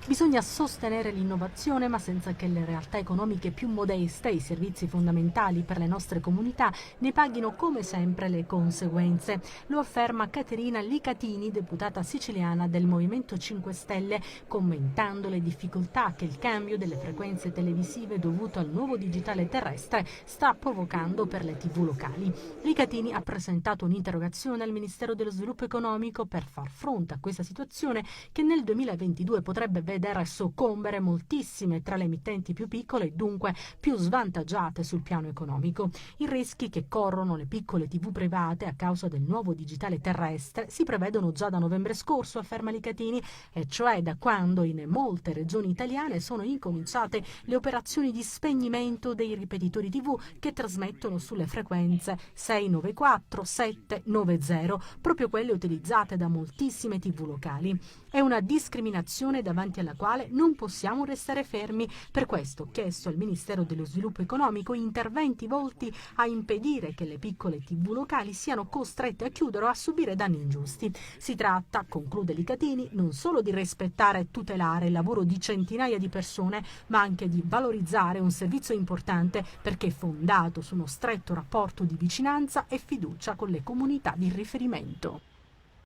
Bisogna sostenere l'innovazione, ma senza che le realtà economiche più modeste e i servizi fondamentali per le nostre comunità ne paghino come sempre le conseguenze. Lo afferma Caterina Licatini, deputata siciliana del Movimento 5 Stelle, commentando le difficoltà che il cambio delle frequenze televisive dovuto al nuovo digitale terrestre sta provocando per le TV locali. Licatini ha presentato un'interrogazione al Ministero dello Sviluppo Economico per far fronte a questa situazione che nel 2022 potrebbe vedere soccombere moltissime tra le emittenti più piccole e dunque più svantaggiate sul piano economico. I rischi che corrono le piccole TV private a causa del nuovo digitale terrestre si prevedono già da novembre scorso, afferma Licatini, e cioè da quando in molte regioni italiane sono incominciate le operazioni di spegnimento dei ripetitori TV che trasmettono sulle frequenze 694, 790, proprio quelle utilizzate da moltissime TV locali. È una discriminazione davanti alla quale non possiamo restare fermi. Per questo ho chiesto al Ministero dello Sviluppo Economico interventi volti a impedire che le piccole TV locali siano costrette a chiudere o a subire danni ingiusti. Si tratta, conclude Licatini, non solo di rispettare e tutelare il lavoro di centinaia di persone, ma anche di valorizzare un servizio importante perché fondato su uno stretto rapporto di vicinanza e fiducia con le comunità di riferimento.